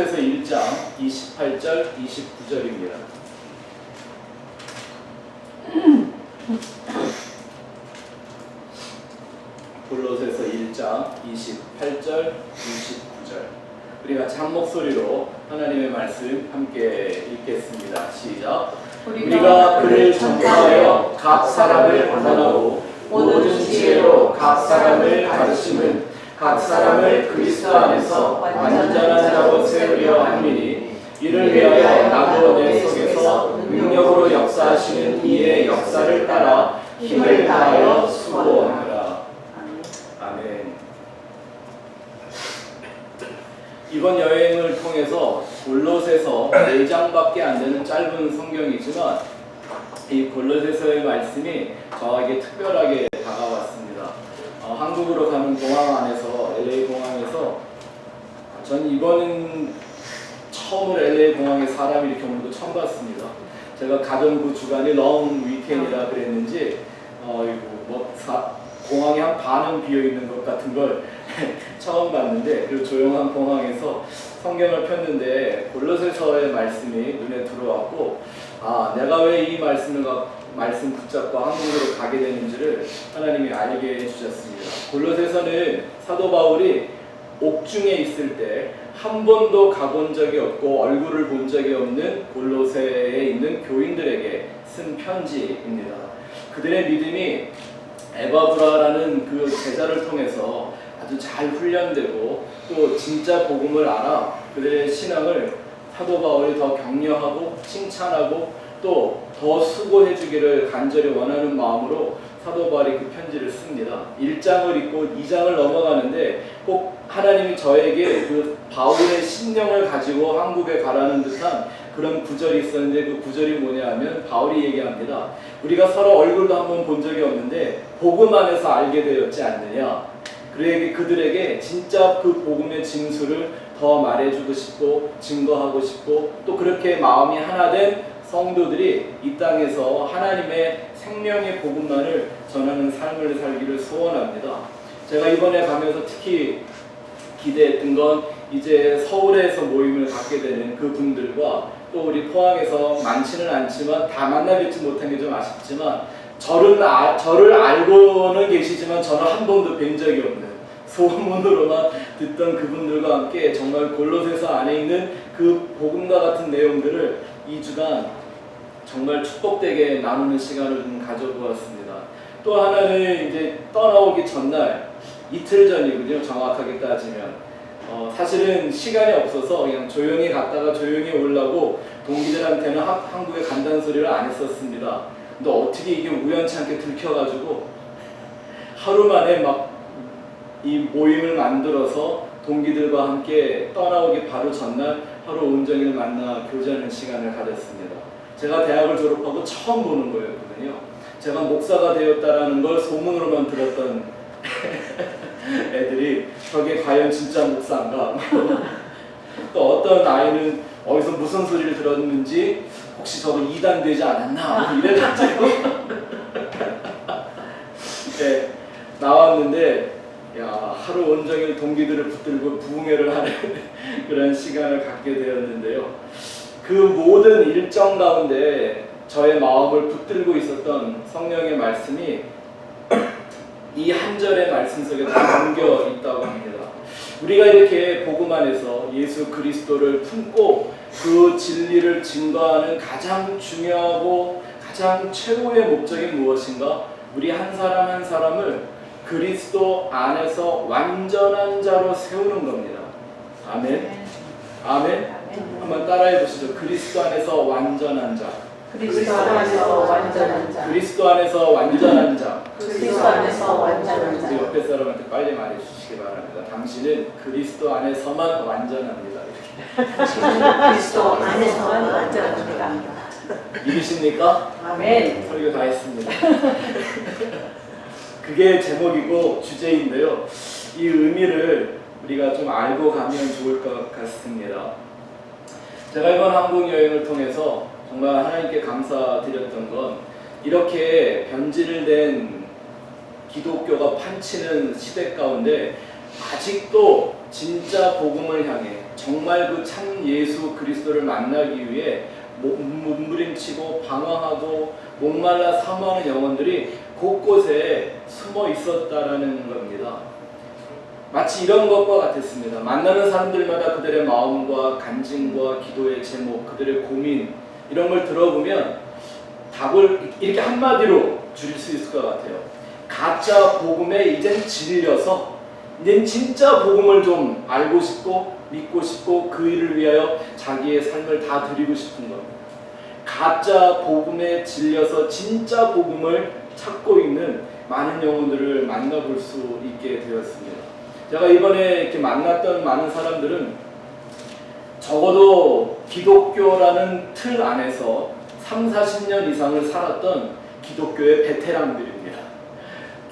골로새서 1장 28절 29절입니다. 골로새서 1장 28절 29절 우리 같이 한 목소리로 하나님의 말씀 함께 읽겠습니다. 시작. 우리가 그를 전파하여 각 사람을 권하고 모든 지혜로 각 사람을 가르침은 각 사람을 그리스도 안에서 완전한 자로 세우려 함이니 이를 위하여 나도 내 속에서 능력으로 역사하시는 이의 역사를 따라 힘을 다하여 수고하노라. 아멘. 이번 여행을 통해서 골로새서 4장밖에 안 되는 짧은 성경이지만 이 골로새서의 말씀이 저에게 특별하게 다가왔습니다. 한국으로 가는 공항 안에서 LA 공항에서 전 이번은 처음으로 LA 공항에 사람이 이렇게 오는 거 처음 봤습니다. 제가 가던 그 주간이 롱 위켄이라 그랬는지 공항이 한 반은 비어 있는 것 같은 걸 처음 봤는데 그 조용한 공항에서 성경을 폈는데 골로새서의 말씀이 눈에 들어왔고 내가 왜 이 말씀 붙잡고 한국으로 가게 되는지를 하나님이 알게 해주셨습니다. 골로새서는 사도 바울이 옥중에 있을 때 한 번도 가본 적이 없고 얼굴을 본 적이 없는 골로새에 있는 교인들에게 쓴 편지입니다. 그들의 믿음이 에바브라라는 그 제자를 통해서 아주 잘 훈련되고 또 진짜 복음을 알아 그들의 신앙을 사도 바울이 더 격려하고 칭찬하고 또 더 수고해 주기를 간절히 원하는 마음으로 사도 바울이 그 편지를 씁니다. 1장을 읽고 2장을 넘어가는데 꼭 하나님이 저에게 그 바울의 신령을 가지고 한국에 가라는 듯한 그런 구절이 있었는데 그 구절이 뭐냐 하면 바울이 얘기합니다. 우리가 서로 얼굴도 한번 본 적이 없는데 복음 안에서 알게 되었지 않느냐. 그들에게 진짜 그 복음의 진수를 더 말해주고 싶고 증거하고 싶고 또 그렇게 마음이 하나 된 성도들이 이 땅에서 하나님의 생명의 복음만을 전하는 삶을 살기를 소원합니다. 제가 이번에 가면서 특히 기대했던 건 이제 서울에서 모임을 갖게 되는 그 분들과 또 우리 포항에서 많지는 않지만 다 만나뵙지 못한 게 좀 아쉽지만 저를 알고는 계시지만 저는 한 번도 뵌 적이 없는 소문으로만 듣던 그분들과 함께 정말 골로새서 안에 있는 그 복음과 같은 내용들을 2주간 정말 축복되게 나누는 시간을 좀 가져보았습니다. 또 하나는 이제 떠나오기 전날 이틀 전이거든요. 정확하게 따지면 사실은 시간이 없어서 그냥 조용히 갔다가 조용히 오려고 동기들한테는 한국에 간다는 소리를 안 했었습니다. 근데 어떻게 이게 우연치 않게 들켜가지고 하루 만에 막 이 모임을 만들어서 동기들과 함께 떠나오기 바로 전날 하루 온종일 만나 교제하는 시간을 가졌습니다. 제가 대학을 졸업하고 처음 보는 거였거든요. 제가 목사가 되었다라는 걸 소문으로만 들었던 애들이 저게 과연 진짜 목사인가? 또 어떤 아이는 어디서 무슨 소리를 들었는지 혹시 저거 이단되지 않았나? 이래가지고 네, 나왔는데 하루 온종일 동기들을 붙들고 부흥회를 하는 그런 시간을 갖게 되었는데요. 그 모든 일정 가운데 저의 마음을 붙들고 있었던 성령의 말씀이 이 한 절의 말씀 속에 담겨 있다고 합니다. 우리가 이렇게 복음 안에서 예수 그리스도를 품고 그 진리를 증거하는 가장 중요하고 가장 최고의 목적이 무엇인가? 우리 한 사람 한 사람을 그리스도 안에서 완전한 자로 세우는 겁니다. 아멘. 아멘. 한번 따라해 보시죠. 그리스도 안에서 완전한 자. 그리스도 안에서 완전한 자. 그리스도 안에서 완전한 자. 그리스도 안에서 완전한 자. 옆에 사람한테 빨리 말해 주시기 바랍니다. 당신은 그리스도 안에서만 완전합니다. 당신은 그리스도 안에서만 완전합니다. 믿으십니까? 아멘. 설교 다 했습니다. 그게 제목이고 주제인데요. 이 의미를 우리가 좀 알고 가면 좋을 것 같습니다. 제가 이번 한국 여행을 통해서 정말 하나님께 감사드렸던 건 이렇게 변질된 기독교가 판치는 시대 가운데 아직도 진짜 복음을 향해 정말 그 참 예수 그리스도를 만나기 위해 몸부림치고 방황하고 목말라 사모하는 영혼들이 곳곳에 숨어 있었다라는 겁니다. 마치 이런 것과 같았습니다. 만나는 사람들마다 그들의 마음과 간증과 기도의 제목, 그들의 고민 이런 걸 들어보면 답을 이렇게 한마디로 줄일 수 있을 것 같아요. 가짜 복음에 이젠 질려서 이젠 진짜 복음을 좀 알고 싶고 믿고 싶고 그 일을 위하여 자기의 삶을 다 드리고 싶은 겁니다. 가짜 복음에 질려서 진짜 복음을 찾고 있는 많은 영혼들을 만나볼 수 있게 되었습니다. 제가 이번에 이렇게 만났던 많은 사람들은 적어도 기독교라는 틀 안에서 30-40년 이상을 살았던 기독교의 베테랑들입니다.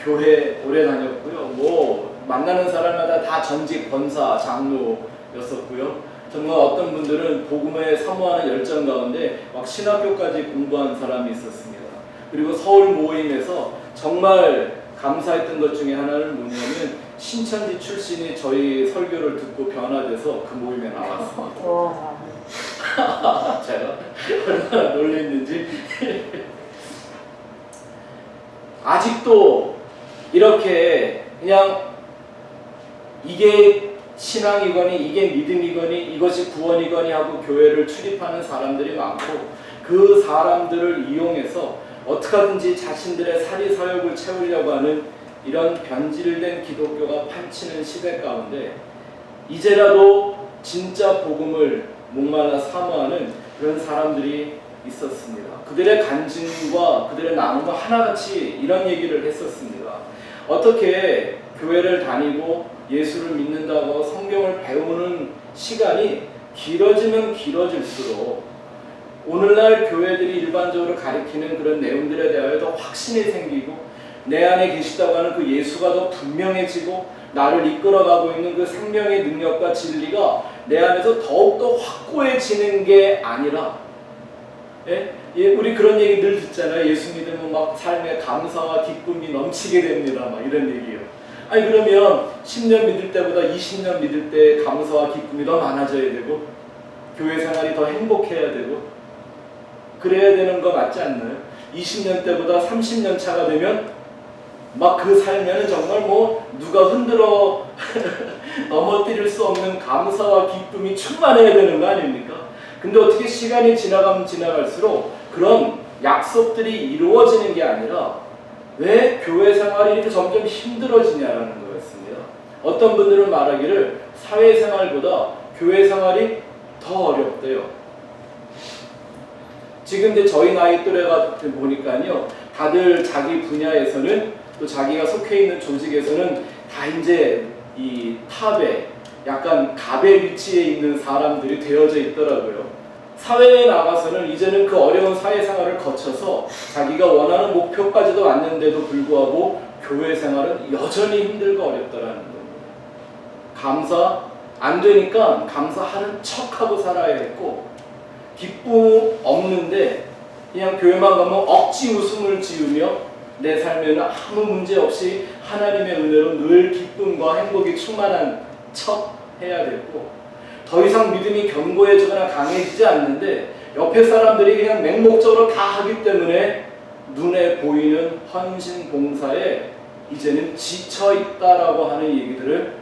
교회 오래 다녔고요. 만나는 사람마다 다 전직 권사, 장로였었고요. 정말 어떤 분들은 복음에 사모하는 열정 가운데 막 신학교까지 공부한 사람이 있었습니다. 그리고 서울 모임에서 정말 감사했던 것 중에 하나는 뭐냐면 신천지 출신이 저희 설교를 듣고 변화돼서 그 모임에 나왔습니다. 제가 얼마나 놀랬는지. 아직도 이렇게 그냥 이게 신앙이거니 이게 믿음이거니 이것이 구원이거니 하고 교회를 출입하는 사람들이 많고 그 사람들을 이용해서 어떻게 하든지 자신들의 사리사욕을 채우려고 하는 이런 변질된 기독교가 판치는 시대 가운데 이제라도 진짜 복음을 목말라 사모하는 그런 사람들이 있었습니다. 그들의 간증과 그들의 나눔과 하나같이 이런 얘기를 했었습니다. 어떻게 교회를 다니고 예수를 믿는다고 성경을 배우는 시간이 길어지면 길어질수록 오늘날 교회들이 일반적으로 가리키는 그런 내용들에 대하여 더 확신이 생기고 내 안에 계시다고 하는 그 예수가 더 분명해지고 나를 이끌어가고 있는 그 생명의 능력과 진리가 내 안에서 더욱더 확고해지는 게 아니라 우리 그런 얘기 늘 듣잖아요. 예수 믿으면 막 삶에 감사와 기쁨이 넘치게 됩니다. 막 이런 얘기요. 아니 그러면 10년 믿을 때보다 20년 믿을 때 감사와 기쁨이 더 많아져야 되고 교회 생활이 더 행복해야 되고 그래야 되는 거 맞지 않나요? 20년 때보다 30년 차가 되면 막 그 살면은 정말 뭐 누가 흔들어 넘어뜨릴 수 없는 감사와 기쁨이 충만해야 되는 거 아닙니까? 근데 어떻게 시간이 지나가면 지나갈수록 그런 약속들이 이루어지는 게 아니라 왜 교회 생활이 이렇게 점점 힘들어지냐라는 거였습니다. 어떤 분들은 말하기를 사회생활보다 교회 생활이 더 어렵대요. 지금 이제 저희 나이 또래가 보니까요, 다들 자기 분야에서는 또 자기가 속해 있는 조직에서는 다 이제 이 탑에 약간 갑의 위치에 있는 사람들이 되어져 있더라고요. 사회에 나가서는 이제는 그 어려운 사회생활을 거쳐서 자기가 원하는 목표까지도 왔는데도 불구하고 교회 생활은 여전히 힘들고 어렵다라는 겁니다. 감사 안 되니까 감사하는 척하고 살아야 했고 기쁨 없는데 그냥 교회만 가면 억지 웃음을 지으며 내 삶에는 아무 문제 없이 하나님의 은혜로 늘 기쁨과 행복이 충만한 척 해야 됐고 더 이상 믿음이 견고해지거나 강해지지 않는데 옆에 사람들이 그냥 맹목적으로 다 하기 때문에 눈에 보이는 헌신 봉사에 이제는 지쳐있다라고 하는 얘기들을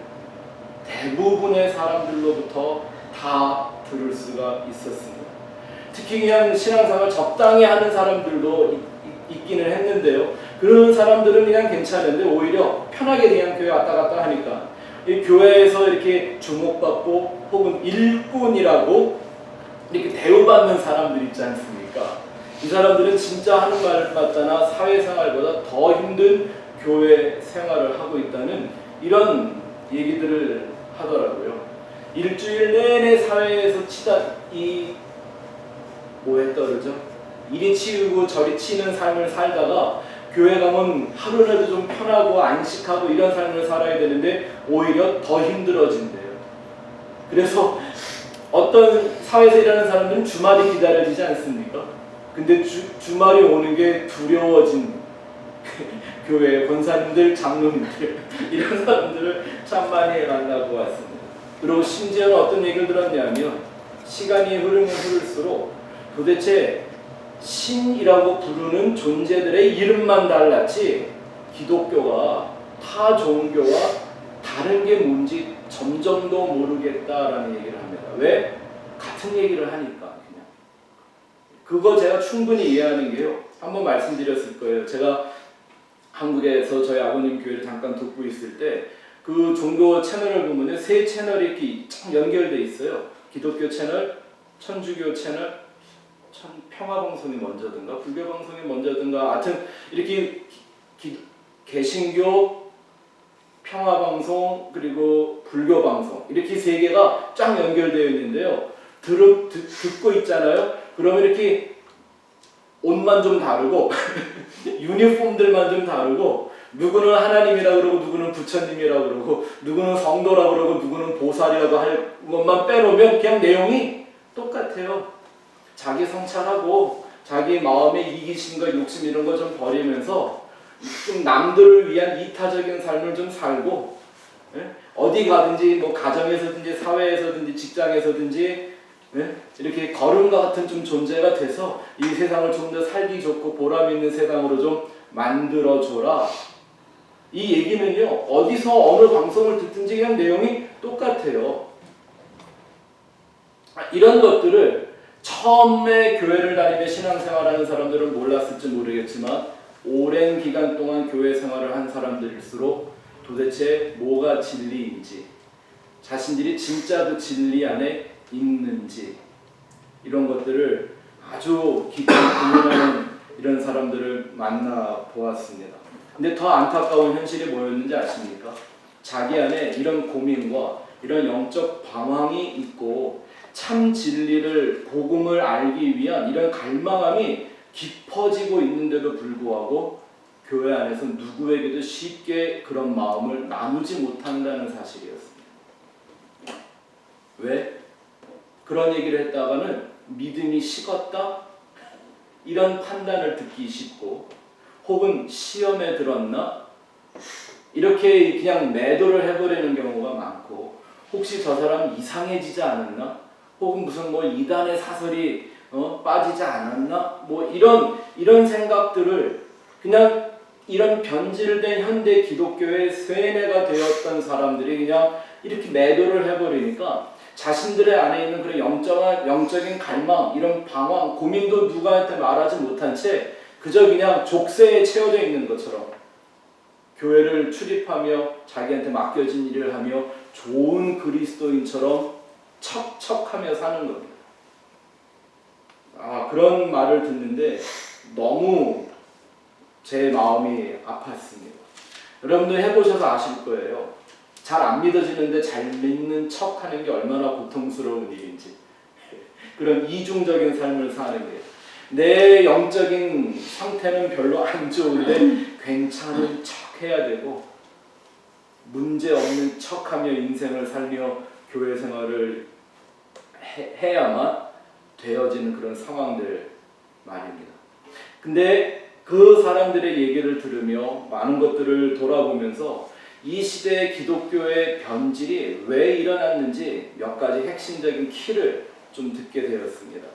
대부분의 사람들로부터 다 들을 수가 있었습니다. 특히 그냥 신앙생활 적당히 하는 사람들도 있기는 했는데요. 그런 사람들은 그냥 괜찮은데 오히려 편하게 그냥 교회 왔다 갔다 하니까 이 교회에서 이렇게 주목받고 혹은 일꾼이라고 이렇게 대우받는 사람들 있지 않습니까? 이 사람들은 진짜 하는 말마다나 사회생활보다 더 힘든 교회 생활을 하고 있다는 이런 얘기들을 하더라고요. 일주일 내내 사회에서 뭐에 떨어져? 이리 치우고 저리 치는 삶을 살다가 교회 가면 하루라도 좀 편하고 안식하고 이런 삶을 살아야 되는데 오히려 더 힘들어진대요. 그래서 어떤 사회에서 일하는 사람들은 주말이 기다려지지 않습니까? 근데 주말이 오는 게 두려워진 교회 권사님들, 장로님들 이런 사람들을 참 많이 만나고 왔습니다. 그리고 심지어는 어떤 얘기를 들었냐면 시간이 흐르면 흐를수록 도대체 신이라고 부르는 존재들의 이름만 달랐지 기독교가 타 종교와 다른 게 뭔지 점점 더 모르겠다라는 얘기를 합니다. 왜? 같은 얘기를 하니까 그냥. 그거 제가 충분히 이해하는 게요. 한번 말씀드렸을 거예요. 제가 한국에서 저희 아버님 교회를 잠깐 돕고 있을 때 그 종교 채널을 보면 세 채널이 이렇게 쫙 연결돼 있어요. 기독교 채널, 천주교 채널, 평화방송이 먼저든가 불교방송이 먼저든가 하여튼 이렇게 개신교, 평화방송 그리고 불교방송 이렇게 세 개가 쫙 연결되어 있는데요. 듣고 있잖아요. 그러면 이렇게 옷만 좀 다르고 유니폼들만 좀 다르고 누구는 하나님이라고 그러고 누구는 부처님이라고 그러고 누구는 성도라고 그러고 누구는 보살이라고 할 것만 빼놓으면 그냥 내용이 똑같아요. 자기 성찰하고 자기 마음의 이기심과 욕심 이런 거 좀 버리면서 좀 남들을 위한 이타적인 삶을 좀 살고 어디 가든지 뭐 가정에서든지 사회에서든지 직장에서든지 이렇게 걸음과 같은 좀 존재가 돼서 이 세상을 좀 더 살기 좋고 보람 있는 세상으로 좀 만들어줘라. 이 얘기는요 어디서 어느 방송을 듣든지 그냥 내용이 똑같아요. 이런 것들을 처음에 교회를 다니며 신앙생활하는 사람들은 몰랐을지 모르겠지만 오랜 기간 동안 교회 생활을 한 사람들일수록 도대체 뭐가 진리인지 자신들이 진짜 그 진리 안에 있는지 이런 것들을 아주 깊이 고민하는 이런 사람들을 만나 보았습니다. 근데 더 안타까운 현실이 뭐였는지 아십니까? 자기 안에 이런 고민과 이런 영적 방황이 있고 참 진리를 복음을 알기 위한 이런 갈망함이 깊어지고 있는데도 불구하고 교회 안에서 누구에게도 쉽게 그런 마음을 나누지 못한다는 사실이었습니다. 왜? 그런 얘기를 했다가는 믿음이 식었다? 이런 판단을 듣기 쉽고 혹은 시험에 들었나? 이렇게 그냥 매도를 해버리는 경우가 많고 혹시 저 사람 이상해지지 않았나? 혹은 무슨 뭐 이단의 사설이 빠지지 않았나? 뭐 이런 생각들을 그냥 이런 변질된 현대 기독교의 쇠뇌가 되었던 사람들이 그냥 이렇게 매도를 해버리니까 자신들의 안에 있는 그런 영적인 갈망, 이런 방황, 고민도 누구한테 말하지 못한 채 그저 그냥 족쇄에 채워져 있는 것처럼 교회를 출입하며 자기한테 맡겨진 일을 하며 좋은 그리스도인처럼 척척하며 사는 겁니다. 그런 말을 듣는데 너무 제 마음이 아팠습니다. 여러분들 해보셔서 아실 거예요. 잘 안 믿어지는데 잘 믿는 척하는 게 얼마나 고통스러운 일인지. 그런 이중적인 삶을 사는 거예요. 내 영적인 상태는 별로 안 좋은데 괜찮은 척 해야 되고 문제 없는 척하며 인생을 살며 교회 생활을 해야만 되어지는 그런 상황들 말입니다. 근데 그 사람들의 얘기를 들으며 많은 것들을 돌아보면서 이 시대의 기독교의 변질이 왜 일어났는지 몇 가지 핵심적인 키를 좀 듣게 되었습니다.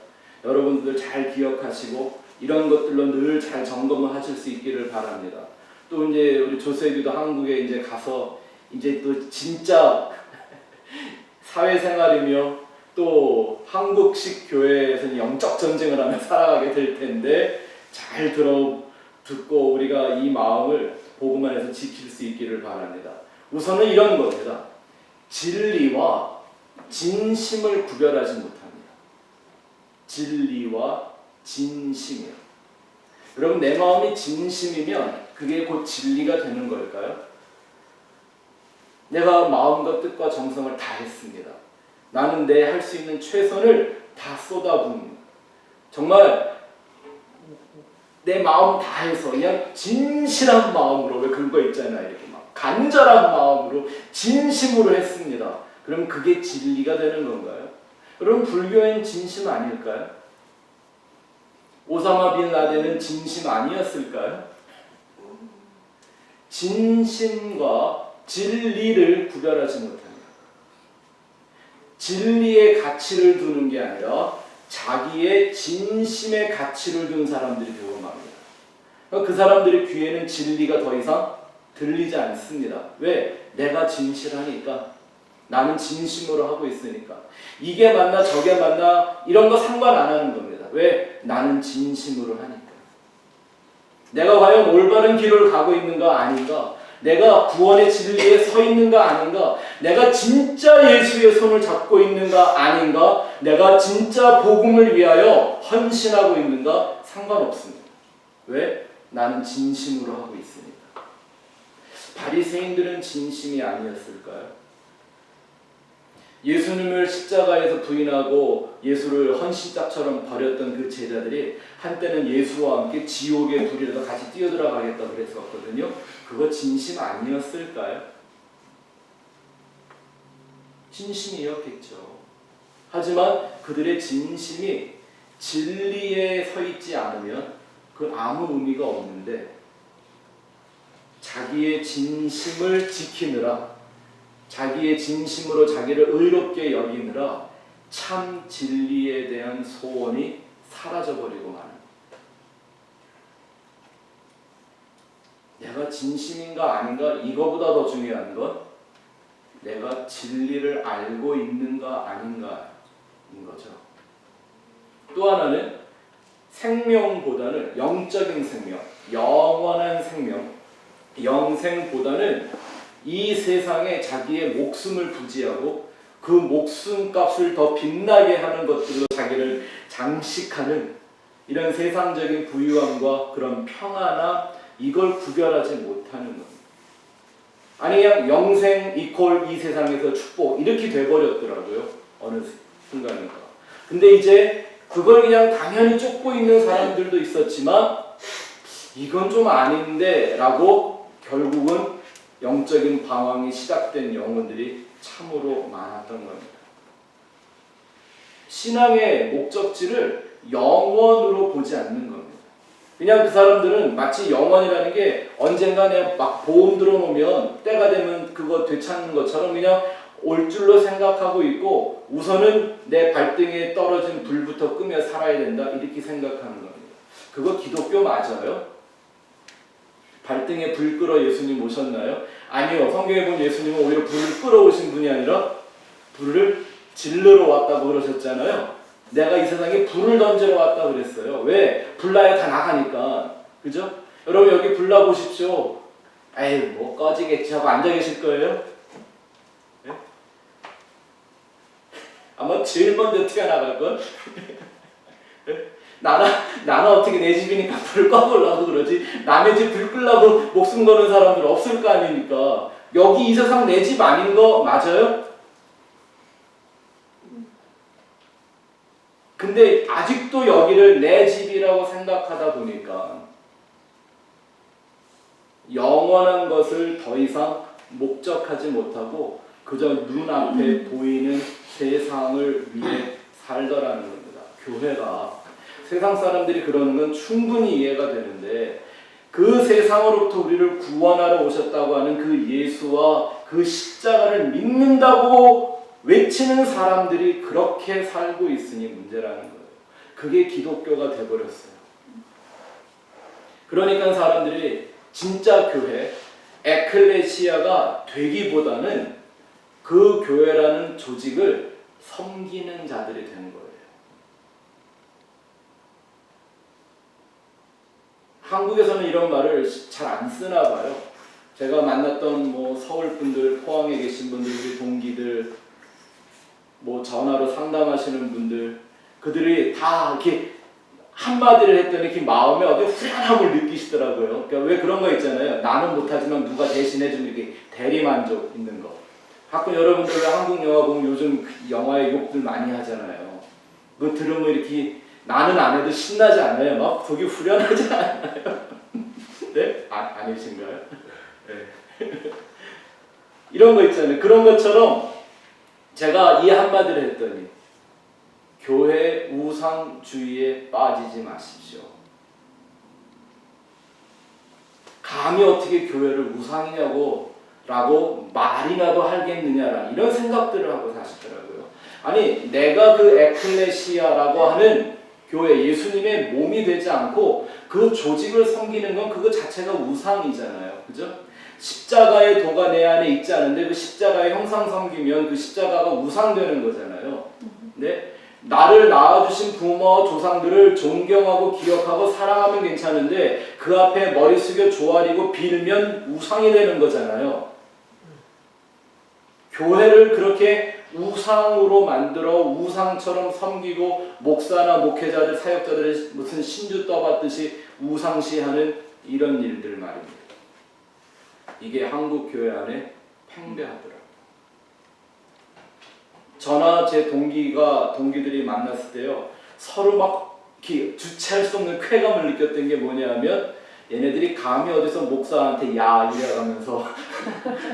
여러분들 잘 기억하시고 이런 것들로 늘 잘 점검을 하실 수 있기를 바랍니다. 또 이제 우리 조세규도 한국에 이제 가서 이제 또 진짜 사회생활이며 또 한국식 교회에서는 영적 전쟁을 하며 살아가게 될 텐데 잘 듣고 우리가 이 마음을 복음 안에서 지킬 수 있기를 바랍니다. 우선은 이런 겁니다. 진리와 진심을 구별하지 못합니다. 진리와 진심이요. 여러분 내 마음이 진심이면 그게 곧 진리가 되는 걸까요? 내가 마음과 뜻과 정성을 다 했습니다. 나는 내 할 수 있는 최선을 다 쏟아붓는 정말 내 마음 다해서 그냥 진실한 마음으로 왜 그런 거 있잖아요. 이렇게 막 간절한 마음으로 진심으로 했습니다. 그럼 그게 진리가 되는 건가요? 그럼 불교엔 진심 아닐까요? 오사마 빈 라덴은 진심 아니었을까요? 진심과 진리를 구별하지 못합니다. 진리의 가치를 두는 게 아니라 자기의 진심의 가치를 둔 사람들이 되고 맙니다. 그 사람들의 귀에는 진리가 더 이상 들리지 않습니다. 왜? 내가 진실하니까. 나는 진심으로 하고 있으니까. 이게 맞나 저게 맞나 이런 거 상관 안 하는 겁니다. 왜? 나는 진심으로 하니까. 내가 과연 올바른 길을 가고 있는가 아닌가? 내가 구원의 진리에 서 있는가 아닌가? 내가 진짜 예수의 손을 잡고 있는가 아닌가? 내가 진짜 복음을 위하여 헌신하고 있는가? 상관없습니다. 왜? 나는 진심으로 하고 있으니까. 바리새인들은 진심이 아니었을까요? 예수님을 십자가에서 부인하고 예수를 헌신짝처럼 버렸던 그 제자들이 한때는 예수와 함께 지옥의 불이라도 같이 뛰어들어가겠다고 그랬었거든요. 그거 진심 아니었을까요? 진심이었겠죠. 하지만 그들의 진심이 진리에 서 있지 않으면 그 아무 의미가 없는데, 자기의 진심을 지키느라, 자기의 진심으로 자기를 의롭게 여기느라 참 진리에 대한 소원이 사라져버리고 마는, 내가 진심인가 아닌가 이거보다 더 중요한 건 내가 진리를 알고 있는가 아닌가인 거죠. 또 하나는 생명보다는 영적인 생명, 영원한 생명, 영생보다는 이 세상에 자기의 목숨을 부지하고 그 목숨값을 더 빛나게 하는 것들로 자기를 장식하는 이런 세상적인 부유함과 그런 평안함, 이걸 구별하지 못하는 겁니다. 아니 그냥 영생 이퀄 이 세상에서 축복 이렇게 돼버렸더라고요. 어느 순간인가. 근데 이제 그걸 그냥 당연히 쫓고 있는 사람들도 있었지만 이건 좀 아닌데 라고 결국은 영적인 방황이 시작된 영혼들이 참으로 많았던 겁니다. 신앙의 목적지를 영원으로 보지 않는 겁니다. 그냥 그 사람들은 마치 영원이라는 게 언젠가 내가 막 보험 들어놓으면 때가 되면 그거 되찾는 것처럼 그냥 올 줄로 생각하고 있고, 우선은 내 발등에 떨어진 불부터 끄며 살아야 된다 이렇게 생각하는 겁니다. 그거 기독교 맞아요? 발등에 불 끌어 예수님 오셨나요? 아니요. 성경에 보면 예수님은 오히려 불을 끌어오신 분이 아니라 불을 질르러 왔다고 그러셨잖아요. 내가 이 세상에 불을 던지러 왔다고 그랬어요. 왜? 불나야 다 나가니까. 그죠? 여러분 여기 불나 보십시오. 에이 뭐 꺼지겠지 하고 앉아 계실 거예요? 네? 아마 제일 먼저 튀어나갈걸? 나는 어떻게 내 집이니까 불 꺼보려고 그러지, 남의 집 불 끄려고 목숨 거는 사람들 없을 거 아닙니까? 여기 이 세상 내 집 아닌 거 맞아요? 근데 아직도 여기를 내 집이라고 생각하다 보니까 영원한 것을 더 이상 목적하지 못하고 그저 눈앞에 보이는 세상을 위해 살더라는 겁니다. 교회가, 세상 사람들이 그러는 건 충분히 이해가 되는데, 그 세상으로부터 우리를 구원하러 오셨다고 하는 그 예수와 그 십자가를 믿는다고 외치는 사람들이 그렇게 살고 있으니 문제라는 거예요. 그게 기독교가 돼버렸어요. 그러니까 사람들이 진짜 교회, 에클레시아가 되기보다는 그 교회라는 조직을 섬기는 자들이 되는 거예요. 한국에서는 이런 말을 잘 안 쓰나 봐요. 제가 만났던 뭐 서울 분들, 포항에 계신 분들, 우리 동기들, 뭐 전화로 상담하시는 분들, 그들이 다 이렇게 한마디를 했더니 이렇게 마음에 어디 후련함을 느끼시더라고요. 그러니까 왜 그런 거 있잖아요. 나는 못하지만 누가 대신해주는 이렇게 대리만족 있는 거. 가끔 여러분들 왜 한국 영화 보면 요즘 영화에 욕들 많이 하잖아요. 그거 들으면 이렇게 나는 안 해도 신나지 않아요? 막 속이 후련하지 않아요? 네? 아니신가요? 네. 이런 거 있잖아요. 그런 것처럼 제가 이 한마디를 했더니 교회 우상주의에 빠지지 마십시오. 감히 어떻게 교회를 우상이냐고 라고 말이라도 하겠느냐라 이런 생각들을 하고 사시더라고요. 아니 내가 그 에클레시아라고 하는 교회 예수님의 몸이 되지 않고 그 조직을 섬기는 건 그거 자체가 우상이잖아요. 그죠? 십자가의 도가 내 안에 있지 않은데 그 십자가의 형상 섬기면 그 십자가가 우상되는 거잖아요. 네? 나를 낳아주신 부모와 조상들을 존경하고 기억하고 사랑하면 괜찮은데 그 앞에 머리 숙여 조아리고 빌면 우상이 되는 거잖아요. 교회를 그렇게 우상으로 만들어 우상처럼 섬기고 목사나 목회자들, 사역자들의 무슨 신주 떠받듯이 우상시하는 이런 일들 말입니다. 이게 한국 교회 안에 팽배하더라고요. 저나 제 동기들이 만났을 때요, 서로 막 주체할 수 없는 쾌감을 느꼈던 게 뭐냐면 얘네들이 감히 어디서 목사한테 야 이래가면서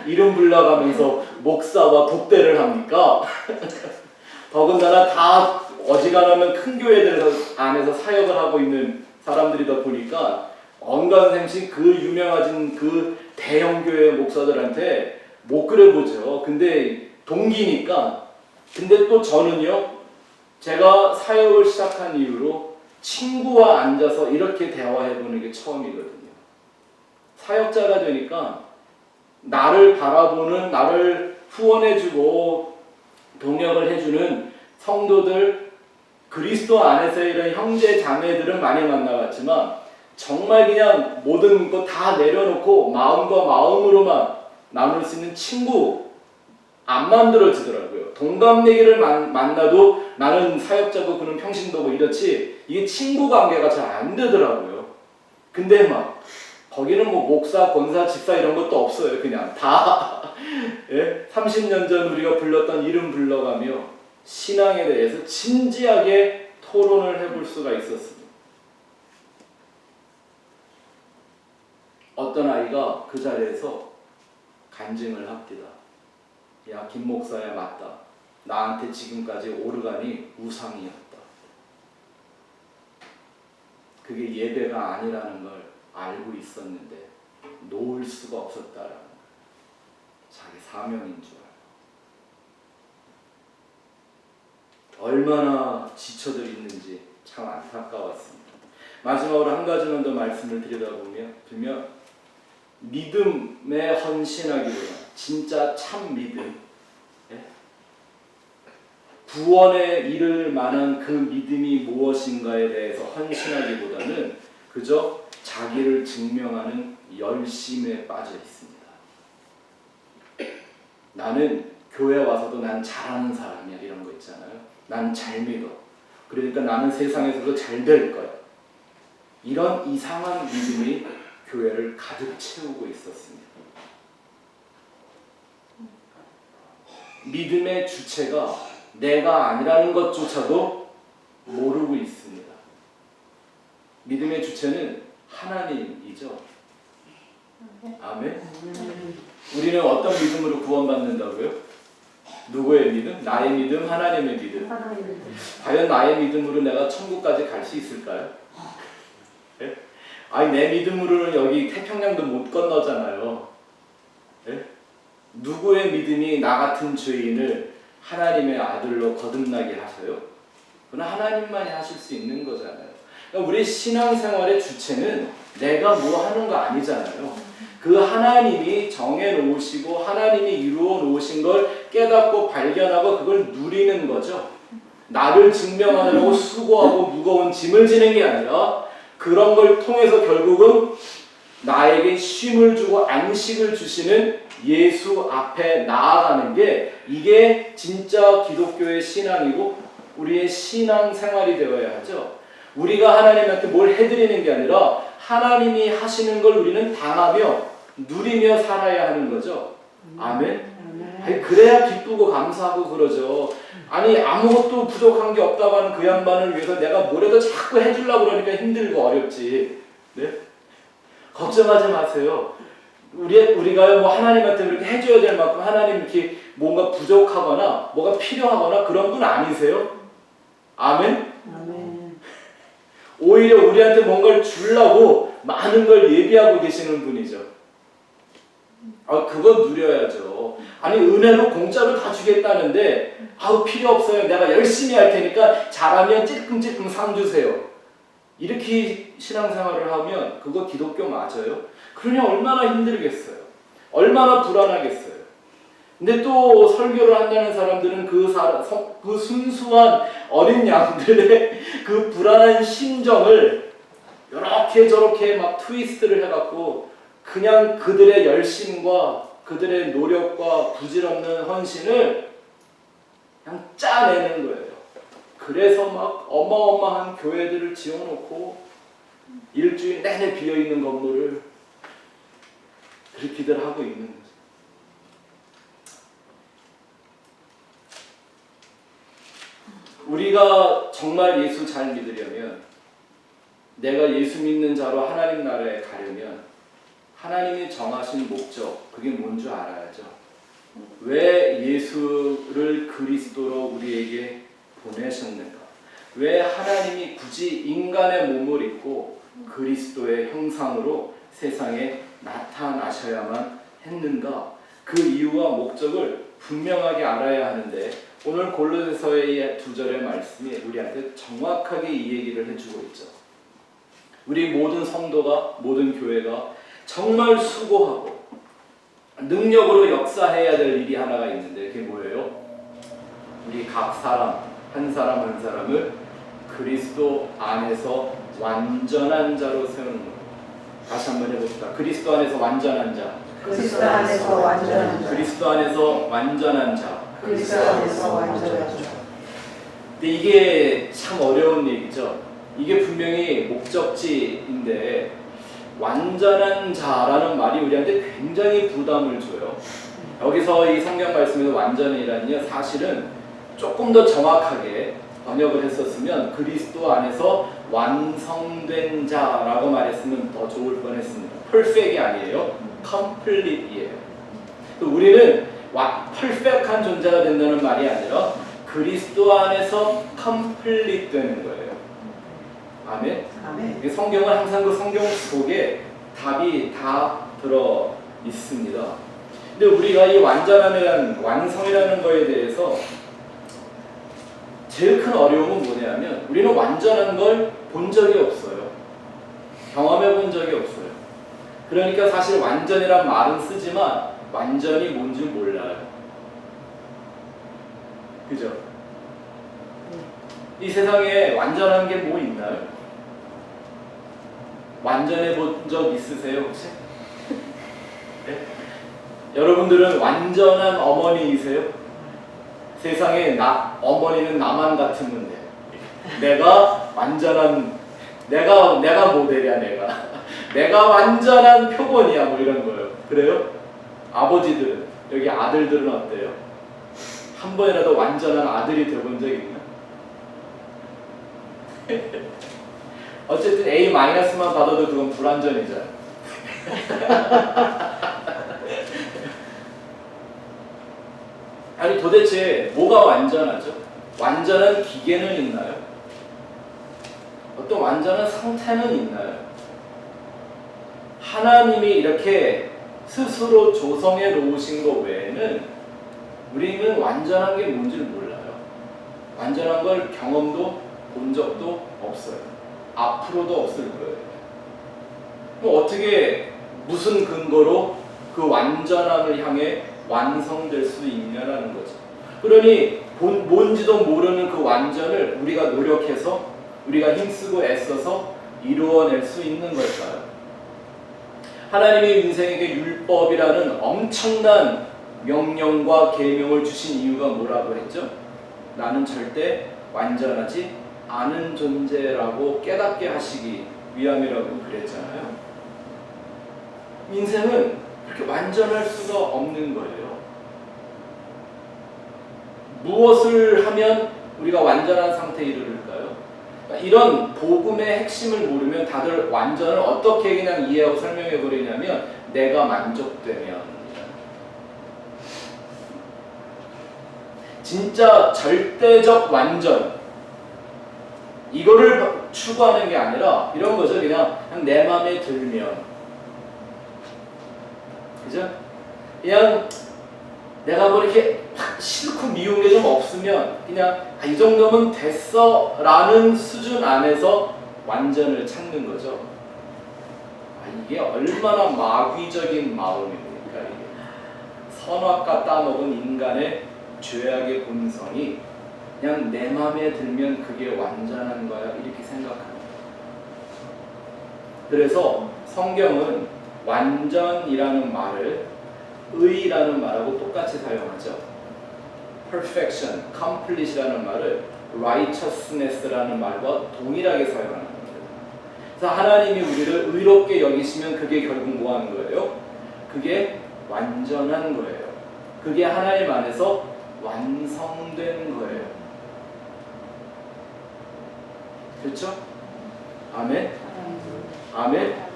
이름 불러가면서 목사와 독대를 합니까? 더군다나 다 어지간하면 큰 교회들 안에서 사역을 하고 있는 사람들이다 보니까 언감생심 그 유명해진 그 대형 교회 목사들한테 못 그래보죠. 근데 동기니까. 근데 또 저는요, 제가 사역을 시작한 이후로 친구와 앉아서 이렇게 대화해보는 게 처음이거든요. 사역자가 되니까 나를 바라보는, 나를 후원해주고 동역을 해주는 성도들, 그리스도 안에서의 이런 형제 자매들은 많이 만나봤지만 정말 그냥 모든 거 다 내려놓고 마음과 마음으로만 나눌 수 있는 친구 안 만들어지더라고요. 동갑내기를 만나도 나는 사역자고 그는 평신도고 이렇지 이게 친구 관계가 잘 안 되더라고요. 근데 막 거기는 뭐 목사, 권사, 집사 이런 것도 없어요. 그냥 다 예? 30년 전 우리가 불렀던 이름 불러가며 신앙에 대해서 진지하게 토론을 해볼 수가 있었습니다. 어떤 아이가 그 자리에서 간증을 합니다. 야, 김 목사야, 맞다. 나한테 지금까지 오르간이 우상이었다. 그게 예배가 아니라는 걸 알고 있었는데 놓을 수가 없었다라는 거예요. 자기 사명인 줄 알고. 얼마나 지쳐들 있는지 참 안타까웠습니다. 마지막으로 한 가지만 더 말씀을 드리면 믿음에 헌신하기보다 진짜 참 믿음, 구원에 이를 만한 그 믿음이 무엇인가에 대해서 헌신하기보다는 그저 자기를 증명하는 열심에 빠져 있습니다. 나는 교회 와서도 난 잘하는 사람이야 이런 거 있잖아요. 난 잘 믿어. 그러니까 나는 세상에서도 잘 될 거야. 이런 이상한 믿음이 교회를 가득 채우고 있었습니다. 믿음의 주체가 내가 아니라는 것조차도 모르고 있습니다. 믿음의 주체는 하나님이죠. 아멘. 우리는 어떤 믿음으로 구원받는다고요? 누구의 믿음? 나의 믿음, 하나님의 믿음. 과연 나의 믿음으로 내가 천국까지 갈 수 있을까요? 네? 아니 내 믿음으로는 여기 태평양도 못 건너잖아요. 네? 누구의 믿음이 나 같은 죄인을 하나님의 아들로 거듭나게 하셔요? 그건 하나님만이 하실 수 있는 거잖아요. 그러니까 우리 신앙생활의 주체는 내가 뭐 하는 거 아니잖아요. 그 하나님이 정해놓으시고 하나님이 이루어 놓으신 걸 깨닫고 발견하고 그걸 누리는 거죠. 나를 증명하려고 수고하고 무거운 짐을 지는 게 아니라 그런 걸 통해서 결국은 나에게 쉼을 주고 안식을 주시는 예수 앞에 나아가는 게 이게 진짜 기독교의 신앙이고 우리의 신앙 생활이 되어야 하죠. 우리가 하나님한테 뭘 해드리는 게 아니라 하나님이 하시는 걸 우리는 당하며 누리며 살아야 하는 거죠. 아멘? 아니, 그래야 기쁘고 감사하고 그러죠. 아니 아무것도 부족한 게 없다고 하는 그 양반을 위해서 내가 뭐라도 자꾸 해주려고 그러니까 힘들고 어렵지. 네? 걱정하지 마세요. 우리가 뭐 하나님한테 그렇게 해줘야 될 만큼 하나님 이렇게 뭔가 부족하거나 뭐가 필요하거나 그런 분 아니세요? 아멘? 아멘. 오히려 우리한테 뭔가를 주려고 많은 걸 예비하고 계시는 분이죠. 그건 누려야죠. 아니 은혜로 공짜로 다 주겠다는데 아우 필요 없어요. 내가 열심히 할 테니까 잘하면 찔끔찔끔 상 주세요. 이렇게 신앙생활을 하면 그거 기독교 맞아요? 그러냐 얼마나 힘들겠어요. 얼마나 불안하겠어요. 근데 또 설교를 한다는 사람들은 그 순수한 어린 양들의 그 불안한 심정을 이렇게 저렇게 막 트위스트를 해갖고 그냥 그들의 열심과 그들의 노력과 부질없는 헌신을 그냥 짜내는 거예요. 그래서 막 어마어마한 교회들을 지어놓고 일주일 내내 비어있는 건물을 그렇게들 하고 있는 거죠. 우리가 정말 예수 잘 믿으려면, 내가 예수 믿는 자로 하나님 나라에 가려면 하나님이 정하신 목적, 그게 뭔 줄 알아야죠. 왜 예수를 그리스도로 우리에게 보내셨는가? 왜 하나님이 굳이 인간의 몸을 입고 그리스도의 형상으로 세상에 나타나셔야만 했는가? 그 이유와 목적을 분명하게 알아야 하는데, 오늘 골로새서의 2절의 말씀이 우리한테 정확하게 이 얘기를 해주고 있죠. 우리 모든 성도가, 모든 교회가 정말 수고하고 능력으로 역사해야 될 일이 하나가 있는데, 그게 뭐예요? 우리 각 사람 한 사람을 그리스도 안에서 완전한 자로 세우는 거예요. 다시 한번 해봅시다. 그리스도 안에서 완전한 자. 그리스도 안에서 완전한 자. 그리스도 안에서 완전한 자. 그리스도 안에서 완전한 자. 근데 이게 참 어려운 얘기죠. 이게 분명히 목적지인데 완전한 자라는 말이 우리한테 굉장히 부담을 줘요. 여기서 이 성경 말씀에서 완전이라는요, 사실은 조금 더 정확하게 번역을 했었으면 그리스도 안에서 완성된 자라고 말했으면 더 좋을 뻔했습니다. perfect이 아니에요. complete이에요. 우리는 perfect한 존재가 된다는 말이 아니라 그리스도 안에서 complete 되는 거예요. 아멘. 아멘. 성경은 항상 그 성경 속에 답이 다 들어 있습니다. 근데 우리가 이 완전함이라는, 완성이라는 거에 대해서 제일 큰 어려움은 뭐냐면, 우리는 완전한 걸 본 적이 없어요. 경험해 본 적이 없어요. 그러니까 사실 완전이란 말은 쓰지만 완전히 뭔지 몰라요. 그죠? 이 세상에 완전한 게 뭐 있나요? 완전해 본 적 있으세요 혹시? 네? 여러분들은 완전한 어머니이세요? 세상에 어머니는 나만 같으면 돼. 내가 완전한, 내가 모델이야, 내가 완전한 표본이야, 뭐 이런 거예요. 그래요? 아버지들은, 여기 아들들은 어때요? 한 번이라도 완전한 아들이 되어본 적 있나? 어쨌든 A-만 받아도 그건 불완전이잖아. 아니 도대체 뭐가 완전하죠? 완전한 기계는 있나요? 어떤 완전한 상태는 있나요? 하나님이 이렇게 스스로 조성해 놓으신 것 외에는 우리는 완전한 게 뭔지를 몰라요. 완전한 걸 경험도 본 적도 없어요. 앞으로도 없을 거예요. 그럼 어떻게, 무슨 근거로 그 완전함을 향해 완성될 수 있냐라는 거죠. 그러니 뭔지도 모르는 그 완전을 우리가 노력해서, 우리가 힘쓰고 애써서 이루어낼 수 있는 걸까요? 하나님이 인생에게 율법이라는 엄청난 명령과 계명을 주신 이유가 뭐라고 했죠? 나는 절대 완전하지 않은 존재라고 깨닫게 하시기 위함이라고 그랬잖아요. 인생은 그렇게 완전할 수가 없는 거예요. 무엇을 하면 우리가 완전한 상태에 이르를까요? 이런 복음의 핵심을 모르면 다들 완전을 어떻게 그냥 이해하고 설명해 버리냐면, 내가 만족되면. 진짜 절대적 완전, 이거를 추구하는 게 아니라 이런 거죠. 그냥 내 마음에 들면, 그죠? 그냥 내가 뭐 이렇게 확 싫고 미운 게 좀 없으면 그냥 이 정도면 됐어 라는 수준 안에서 완전을 찾는 거죠. 이게 얼마나 마귀적인 마음입니까? 이게 선악과 따먹은 인간의 죄악의 본성이 그냥 내 마음에 들면 그게 완전한 거야 이렇게 생각합니다. 그래서 성경은 완전이라는 말을 의라는 말하고 똑같이 사용하죠. perfection, complete이라는 말을 righteousness라는 말과 동일하게 사용하는 겁니다. 그래서 하나님이 우리를 의롭게 여기시면 그게 결국 뭐 하는 거예요? 그게 완전한 거예요. 그게 하나님 안에서 완성된 거예요. 그렇죠? 아멘? 아멘?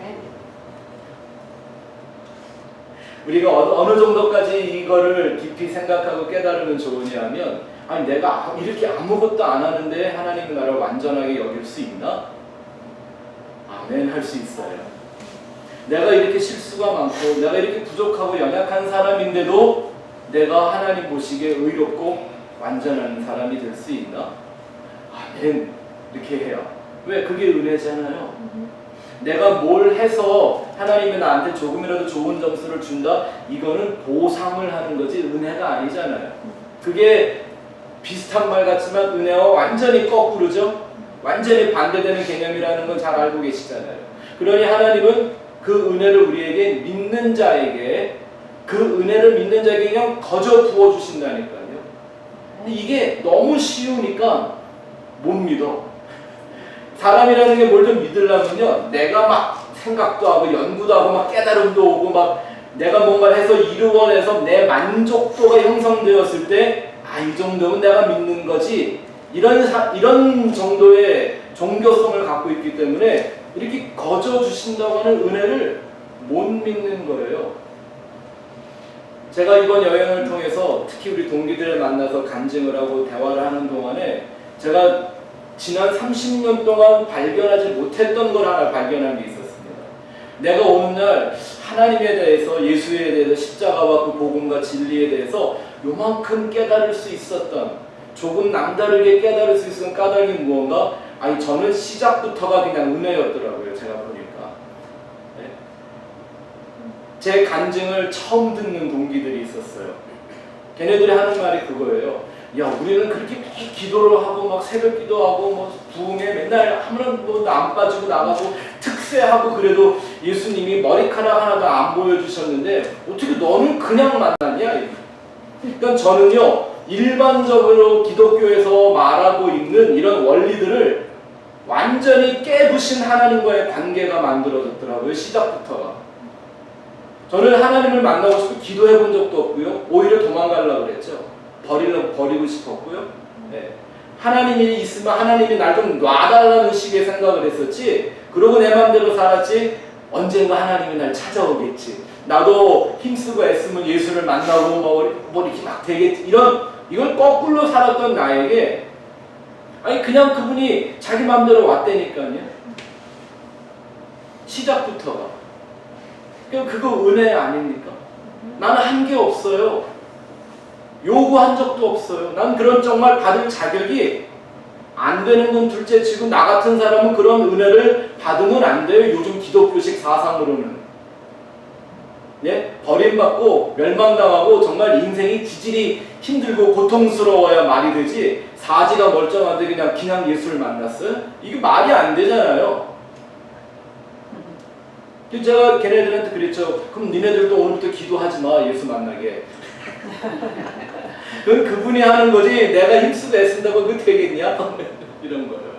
우리가 어느 정도까지 이거를 깊이 생각하고 깨달으면 좋으냐면 아니 내가 이렇게 아무것도 안 하는데 하나님이 나를 완전하게 여길 수 있나? 아멘 할 수 있어요. 내가 이렇게 실수가 많고 내가 이렇게 부족하고 연약한 사람인데도 내가 하나님 보시기에 의롭고 완전한 사람이 될 수 있나? 아멘 이렇게 해요. 왜? 그게 은혜잖아요. 내가 뭘 해서 하나님이 나한테 조금이라도 좋은 점수를 준다? 이거는 보상을 하는 거지 은혜가 아니잖아요. 그게 비슷한 말 같지만 은혜와 완전히 거꾸로죠. 완전히 반대되는 개념이라는 건 잘 알고 계시잖아요. 그러니 하나님은 그 은혜를 우리에게 믿는 자에게 그 은혜를 믿는 자에게 그냥 거저 부어주신다니까요. 근데 이게 너무 쉬우니까 못 믿어. 사람이라는 게 뭘 좀 믿으려면요, 내가 막 생각도 하고 연구도 하고 막 깨달음도 오고 막 내가 뭔가 해서 이루어내서 내 만족도가 형성되었을 때 이 정도면 내가 믿는 거지 이런 정도의 종교성을 갖고 있기 때문에 이렇게 거저 주신다고 하는 은혜를 못 믿는 거예요. 제가 이번 여행을 통해서 특히 우리 동기들을 만나서 간증을 하고 대화를 하는 동안에 제가 지난 30년 동안 발견하지 못했던 걸 하나 발견한 게 있었습니다. 내가 오는 날 하나님에 대해서, 예수에 대해서, 십자가와 그 복음과 진리에 대해서 요만큼 깨달을 수 있었던, 조금 남다르게 깨달을 수 있었던 까닭이 무언가? 저는 시작부터가 그냥 은혜였더라고요. 제가 보니까. 네? 제 간증을 처음 듣는 동기들이 있었어요. 걔네들이 하는 말이 그거예요. 야, 우리는 그렇게 매일 기도를 하고 막 새벽 기도하고 뭐 부흥회 맨날 하면 뭐 안 빠지고 나가고 특세하고 그래도 예수님이 머리카락 하나도 안 보여주셨는데 어떻게 너는 그냥 만났냐? 그러니까 저는요, 일반적으로 기독교에서 말하고 있는 이런 원리들을 완전히 깨부신 하나님과의 관계가 만들어졌더라고요. 시작부터가. 저는 하나님을 만나고 싶고 기도해 본 적도 없고요. 오히려 도망가려고 그랬죠. 버리고 싶었고요. 네. 하나님이 있으면 하나님이 날 좀 놔달라는 식의 생각을 했었지. 그러고 내 맘대로 살았지. 언젠가 하나님이 날 찾아오겠지. 나도 힘쓰고 애쓰면 예수를 만나고 뭐 이렇게 막 되겠지. 이걸 거꾸로 살았던 나에게 그냥 그분이 자기 맘대로 왔다니까요. 시작부터가. 그거 은혜 아닙니까? 나는 한 게 없어요. 요구한 적도 없어요. 난 그런 정말 받을 자격이 안 되는 건 둘째치고 나 같은 사람은 그런 은혜를 받으면 안 돼요. 요즘 기독교식 사상으로는. 예? 버림받고 멸망당하고 정말 인생이 지질이 힘들고 고통스러워야 말이 되지 사지가 멀쩡한데 그냥 예수를 만났어요? 이게 말이 안 되잖아요. 제가 걔네들한테 그랬죠. 그럼 니네들도 오늘부터 기도하지 마. 예수 만나게. 그건 그분이 하는 거지 내가 힘쓰고 애쓴다고 그게 되겠냐? 이런 거예요.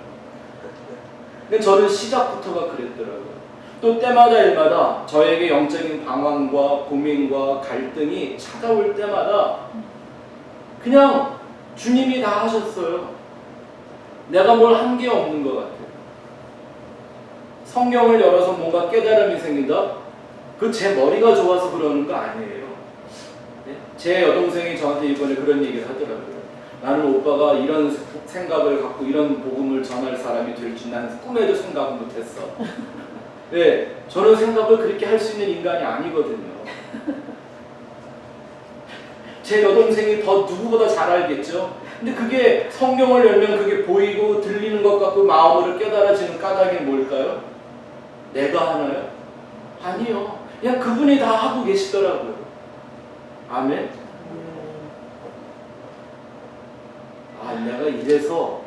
근데 저는 시작부터가 그랬더라고요. 또 때마다 일마다 저에게 영적인 방황과 고민과 갈등이 찾아올 때마다 그냥 주님이 다 하셨어요. 내가 뭘 한 게 없는 것 같아요. 성경을 열어서 뭔가 깨달음이 생긴다? 그 제 머리가 좋아서 그러는 거 아니에요. 네? 제 여동생이 저한테 이번에 그런 얘기를 하더라고요. 나는 오빠가 이런 생각을 갖고 이런 복음을 전할 사람이 될 줄 난 꿈에도 생각 못했어. 네, 저는 생각을 그렇게 할 수 있는 인간이 아니거든요. 제 여동생이 더 누구보다 잘 알겠죠. 근데 그게 성경을 열면 그게 보이고 들리는 것 같고 마음으로 깨달아지는 까닭이 뭘까요? 내가 하나요? 아니요. 그냥 그분이 다 하고 계시더라고요. 아멘. 아, 내가 이래서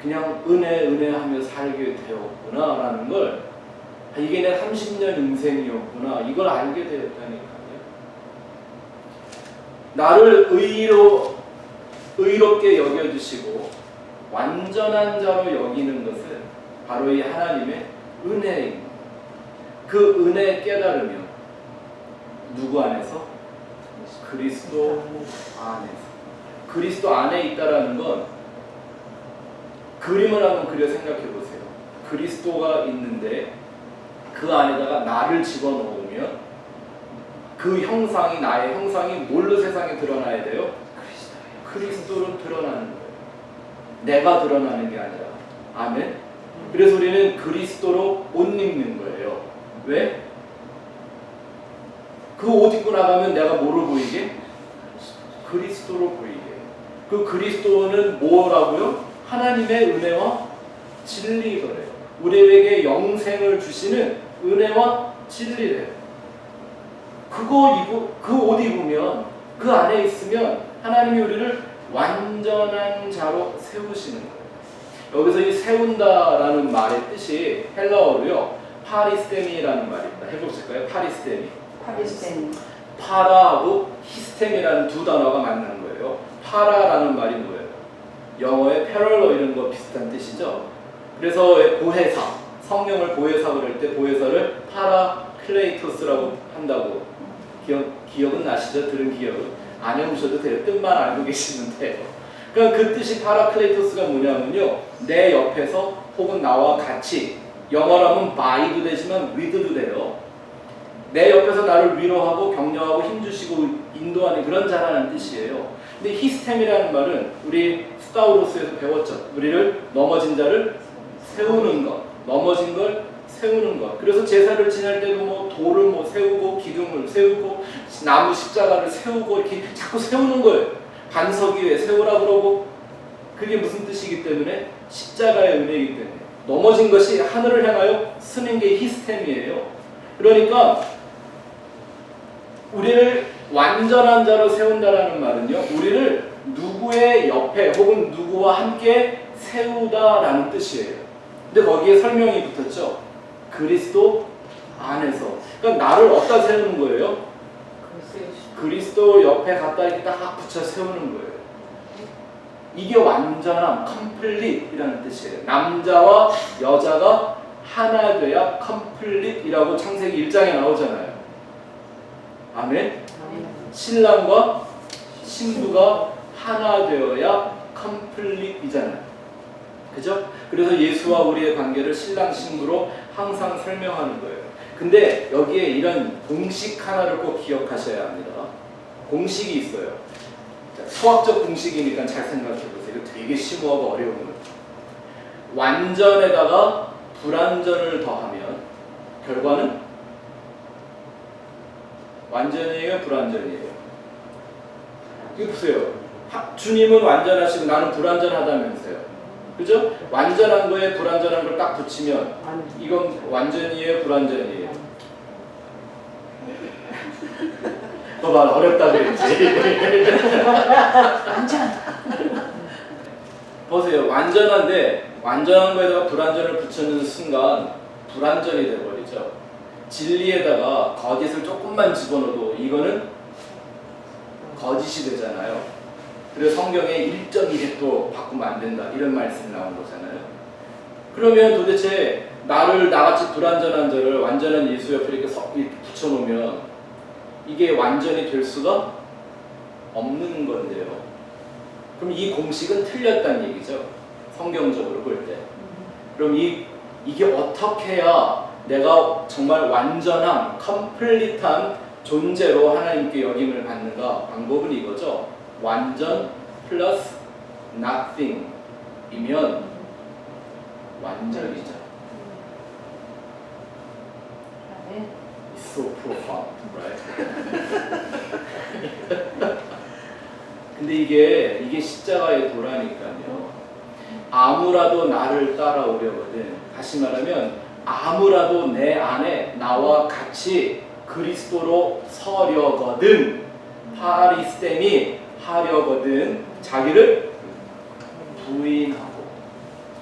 그냥 은혜 하며 살게 되었구나 라는 걸, 아, 이게 내 30년 인생이었구나, 이걸 알게 되었다니까요. 나를 의롭게 여겨주시고 완전한 자로 여기는 것은 바로 이 하나님의 은혜입니다. 그 은혜에 깨달으며 누구 안에서? 그리스도 안에서. 그리스도 안에 있다라는 건 그림을 한번 그려 생각해 보세요. 그리스도가 있는데 그 안에다가 나를 집어넣으면 그 형상이, 나의 형상이 뭘로 세상에 드러나야 돼요? 그리스도로 드러나는 거예요. 내가 드러나는 게 아니라. 아멘. 그래서 우리는 그리스도로 옷 입는 거예요. 왜? 그 옷 입고 나가면 내가 뭐로 보이게? 그리스도로 보이게. 그 그리스도는 뭐라고요? 하나님의 은혜와 진리거래요. 우리에게 영생을 주시는 은혜와 진리래요. 그 옷 입으면, 그 안에 있으면 하나님이 우리를 완전한 자로 세우시는 거예요. 여기서 이 세운다라는 말의 뜻이 헬라어로요, 파리스테미라는 말입니다. 해보실까요? 파리스테미. 파라하고 히스템이라는 두 단어가 만나는 거예요. 파라라는 말이 뭐예요? 영어의 패럴러 이런 거 비슷한 뜻이죠. 그래서 보혜사, 성령을 보혜사 그럴 때 보혜사를 파라클레이토스라고 한다고 기억은 나시죠? 들은 기억은? 안 해보셔도 돼요. 뜻만 알고 계시면 돼요. 그러니까 그 뜻이 파라클레이토스가 뭐냐면요, 내 옆에서 혹은 나와 같이, 영어로 하면 by도 되지만 with도 돼요. 내 옆에서 나를 위로하고 격려하고 힘주시고 인도하는 그런 자라는 뜻이에요. 근데 히스템이라는 말은 우리 스타우로스에서 배웠죠. 우리를 넘어진 자를 세우는 것, 넘어진 걸 세우는 것. 그래서 제사를 지낼 때도 뭐 돌을 뭐 세우고 기둥을 세우고 나무 십자가를 세우고 이렇게 자꾸 세우는 거예요. 반석 위에 세우라 그러고. 그게 무슨 뜻이기 때문에? 십자가의 은혜이기 때문에. 넘어진 것이 하늘을 향하여 쓰는 게 히스템이에요. 그러니까 우리를 완전한 자로 세운다라는 말은요, 우리를 누구의 옆에 혹은 누구와 함께 세우다라는 뜻이에요. 근데 거기에 설명이 붙었죠. 그리스도 안에서. 그러니까 나를 어디다 세우는 거예요? 그리스도 옆에 갖다 이렇게 딱 붙여 세우는 거예요. 이게 완전함, 컴플릿이라는 뜻이에요. 남자와 여자가 하나 돼야 컴플릿이라고 창세기 1장에 나오잖아요. 아멘? 신랑과 신부가 하나 되어야 컴플릿이잖아요. 그죠? 그래서 예수와 우리의 관계를 신랑 신부로 항상 설명하는 거예요. 근데 여기에 이런 공식 하나를 꼭 기억하셔야 합니다. 공식이 있어요. 자, 수학적 공식이니까 잘 생각해 보세요. 이거 되게 심오하고 어려운 거예요. 완전에다가 불완전을 더하면 결과는 완전이에요, 불완전이에요? 이거 보세요. 주님은 완전하시고 나는 불완전하다면서요. 그죠? 완전한 거에 불완전한 걸 딱 붙이면 이건 완전이에요, 불완전이에요? 너 말 어렵다 그랬지. 완전. 보세요. 완전한데 완전한 거에다가 불완전을 붙이는 순간 불완전이 돼버리죠. 진리에다가 거짓을 조금만 집어넣어도 이거는 거짓이 되잖아요. 그래서 성경에 1.1획도 바꾸면 안 된다 이런 말씀이 나온 거잖아요. 그러면 도대체 나같이 불완전한 자를 완전한 예수 옆에 이렇게 붙여놓으면 이게 완전히 될 수가 없는 건데요. 그럼 이 공식은 틀렸다는 얘기죠. 성경적으로 볼 때. 그럼 이게 어떻게 해야 내가 정말 완전한 컴플릿한 존재로 하나님께 여김을 받는가? 방법은 이거죠. 완전 플러스 nothing 이면 완전이죠. It's so profound, right? 근데 이게 십자가의 도라니까요. 아무라도 나를 따라오려거든. 다시 말하면 아무라도 내 안에 나와 같이 그리스도로 서려거든. 파리스템이 하려거든. 자기를 부인하고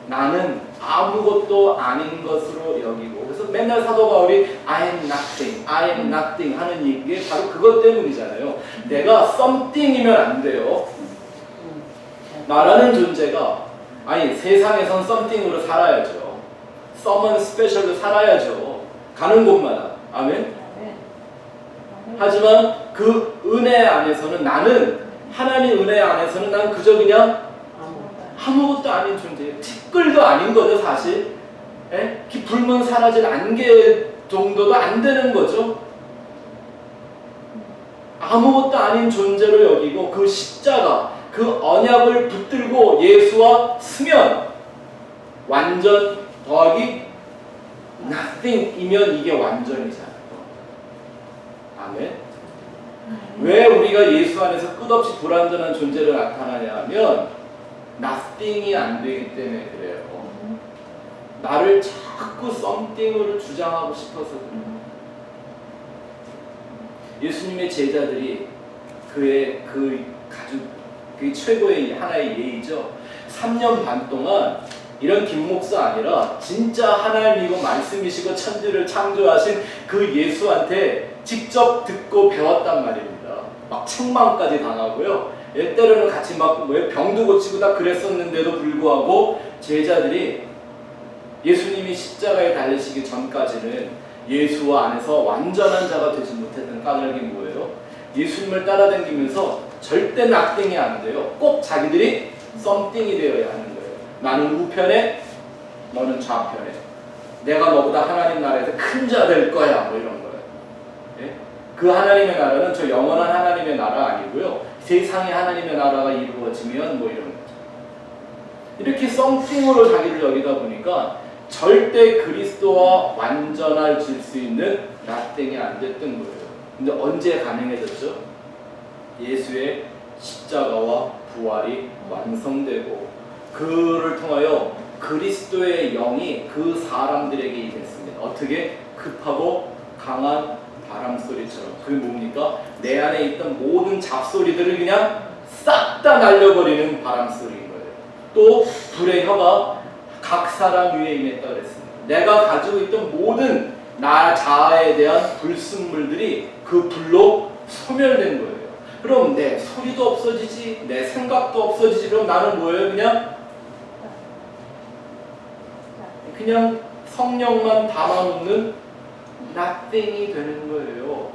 나는 아무것도 아닌 것으로 여기고. 그래서 맨날 사도 바울이 I am nothing, I am nothing 하는 이게 바로 그것 때문이잖아요. 내가 something이면 안 돼요. 나라는 존재가 아니 세상에선 something으로 살아야죠. someone special로 살아야죠. 가는 곳마다. 아멘. 하지만 그 은혜 안에서는 나는 하나님 은혜 안에서는 난 그저 그냥 아무것도 아닌 존재예요. 티끌도 아닌 거죠 사실. 예? 불면 사라질 안개 정도도 안 되는 거죠. 아무것도 아닌 존재로 여기고 그 십자가 그 언약을 붙들고 예수와 쓰면 완전 더하기 nothing이면 이게 완전이잖아요. 아멘. 왜 우리가 예수 안에서 끝없이 불완전한 존재로 나타나냐 하면 nothing이 안 되기 때문에 그래요. 나를 자꾸 something으로 주장하고 싶어서 그래요. 예수님의 제자들이 그의 그 최고의 하나의 예의죠. 3년 반 동안 이런 김목사 아니라 진짜 하나님이고 말씀이시고 천지를 창조하신 그 예수한테 직접 듣고 배웠단 말입니다. 막 책망까지 당하고요. 때로는 같이 막 병도 고치고 다 그랬었는데도 불구하고 제자들이 예수님이 십자가에 달리시기 전까지는 예수와 안에서 완전한 자가 되지 못했던 까닭이 뭐예요? 예수님을 따라다니면서 절대 낙띵이 안 돼요. 꼭 자기들이 썸띵이 되어야 하는 거예요. 나는 우편에 너는 좌편에. 내가 너보다 하나님 나라에서 큰 자 될 거야. 뭐 이런 거예요. 예? 그 하나님의 나라는 저 영원한 하나님의 나라 아니고요. 세상의 하나님의 나라가 이루어지면 뭐 이런 거죠. 이렇게 썸띵으로 자기를 여기다 보니까 절대 그리스도와 완전해질 수 있는 나땡이 안 됐던 거예요. 근데 언제 가능해졌죠? 예수의 십자가와 부활이 완성되고 그를 통하여 그리스도의 영이 그 사람들에게 임했습니다. 어떻게? 급하고 강한 바람소리처럼. 그게 뭡니까? 내 안에 있던 모든 잡소리들을 그냥 싹 다 날려버리는 바람소리인 거예요. 또 불의 혀가 각 사람 위에 임했다 그랬습니다. 내가 가지고 있던 모든 나 자아에 대한 불순물들이 그 불로 소멸된 거예요. 그럼 내 소리도 없어지지, 내 생각도 없어지지. 그럼 나는 뭐예요? 그냥 성령만 담아놓는 nothing이 되는 거예요.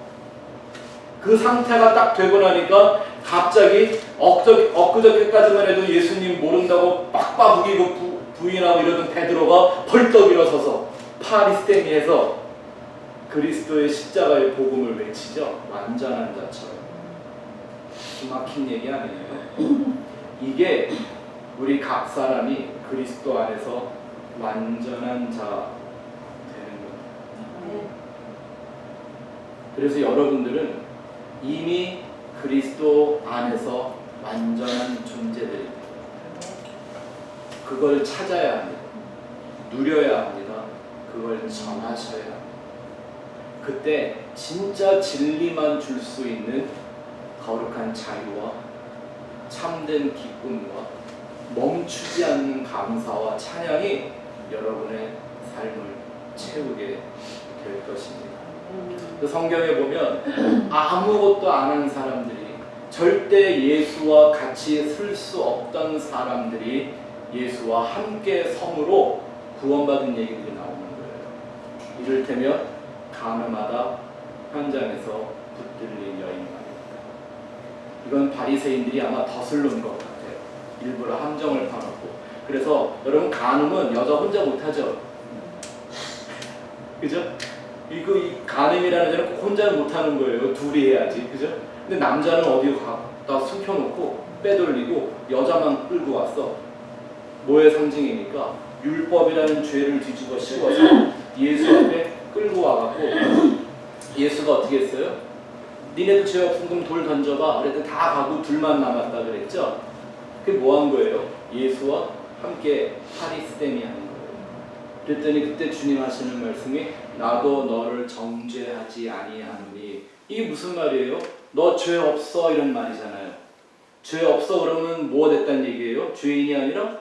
그 상태가 딱 되고 나니까 갑자기 엊그저께까지만 해도 예수님 모른다고 빡빡 우기고 부인하고 이러던 베드로가 벌떡 일어서서 파리스테미에서 그리스도의 십자가의 복음을 외치죠. 완전한 자처럼. 기막힌 얘기 아니에요. 이게 우리 각 사람이 그리스도 안에서 완전한 자 되는 거예요. 그래서 여러분들은 이미 그리스도 안에서 완전한 존재들입니다. 그걸 찾아야 합니다. 누려야 합니다. 그걸 전하셔야 합니다. 그때 진짜 진리만 줄 수 있는 거룩한 자유와 참된 기쁨과 멈추지 않는 감사와 찬양이 여러분의 삶을 채우게 될 것입니다. 그 성경에 보면 아무것도 안 한 사람들이, 절대 예수와 같이 쓸 수 없던 사람들이 예수와 함께 성으로 구원받은 얘기들이 나오는 거예요. 이를테면 가늠하다 현장에서 붙들린 여인 말입니다. 이건 바리새인들이 아마 덧을놓은 것 같아요. 일부러 함정을 파놓고. 그래서 여러분, 간음은 여자 혼자 못하죠. 그죠? 이 간음이라는 자는 꼭 혼자는 못하는 거예요. 둘이 해야지. 그죠? 근데 남자는 어디 갖다 숨겨놓고 빼돌리고 여자만 끌고 왔어. 뭐의 상징입니까? 율법이라는 죄를 뒤집어 씌워서 예수 앞에 끌고 와갖고 예수가 어떻게 했어요? 니네도 죄 없으면 그럼 돌 던져봐. 그랬더니 다 가고 둘만 남았다 그랬죠. 그게 뭐 한 거예요? 예수와 함께 파리스댐이 하는 거예요. 그랬더니 그때 주님 하시는 말씀이 나도 너를 정죄하지 아니하노니. 이게 무슨 말이에요? 너 죄 없어 이런 말이잖아요. 죄 없어 그러면 뭐가 됐다는 얘기예요? 죄인이 아니라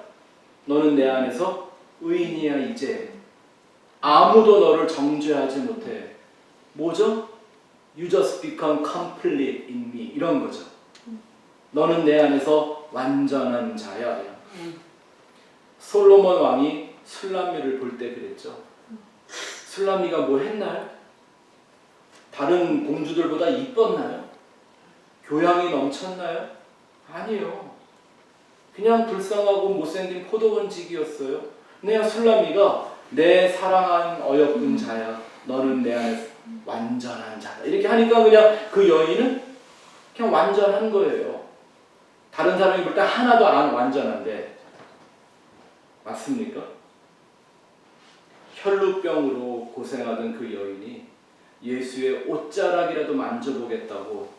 너는 내 안에서 의인이야 이제. 아무도 너를 정죄하지 못해. 뭐죠? You just become complete in me 이런 거죠. 너는 내 안에서 완전한 자야. 솔로몬 왕이 술람미를 볼 때 그랬죠. 술람미가 뭐 했나요? 다른 공주들보다 이뻤나요? 교양이 넘쳤나요? 아니요. 그냥 불쌍하고 못생긴 포도원지기였어요. 그냥 술람미가 내 사랑한 어여쁜 자야. 너는 내 안에서 완전한 자다. 이렇게 하니까 그냥 그 여인은 그냥 완전한 거예요. 다른 사람이 볼 때 하나도 안 완전한데. 맞습니까? 혈루병으로 고생하던 그 여인이 예수의 옷자락이라도 만져보겠다고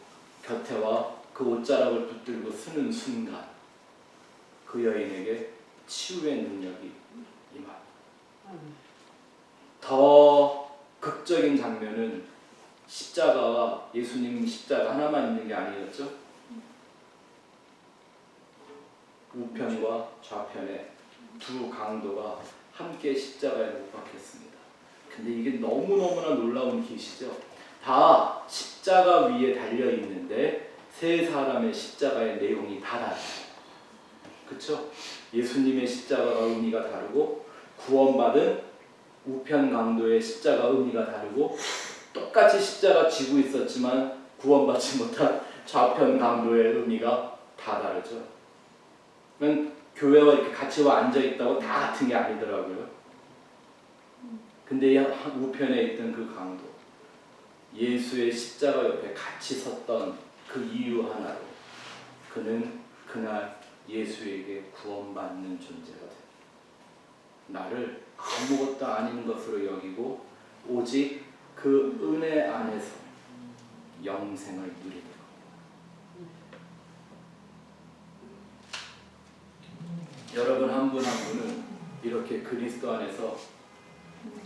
곁에 와 그 옷자락을 붙들고 쓰는 순간 그 여인에게 치유의 능력이 임합니다. 더 극적인 장면은 십자가와 예수님 십자가 하나만 있는 게 아니었죠. 우편과 좌편에 두 강도가 함께 십자가에 못 박혔습니다. 근데 이게 너무너무나 놀라운 계시죠. 다 십자가 위에 달려 있는데 세 사람의 십자가의 내용이 다 달라요. 그렇죠? 예수님의 십자가가 의미가 다르고 구원받은 우편 강도의 십자가 의미가 다르고 똑같이 십자가 지고 있었지만 구원받지 못한 좌편 강도의 의미가 다 다르죠. 교회와 이렇게 같이 와 앉아 있다고 다 같은 게 아니더라고요. 근데 이 우편에 있던 그 강도, 예수의 십자가 옆에 같이 섰던 그 이유 하나로 그는 그날 예수에게 구원받는 존재가 됩니다. 나를 아무것도 아닌 것으로 여기고 오직 그 은혜 안에서 영생을 누리는 겁니다. 여러분 한 분 한 분은 이렇게 그리스도 안에서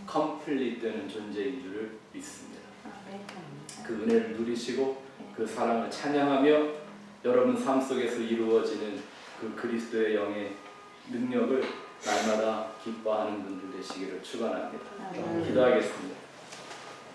컴플릿 되는 존재인 줄을 믿습니다. 그 은혜를 누리시고 그 사랑을 찬양하며 여러분 삶 속에서 이루어지는 그 그리스도의 영의 능력을 날마다 기뻐하는 분들 되시기를 축원합니다. 기도하겠습니다.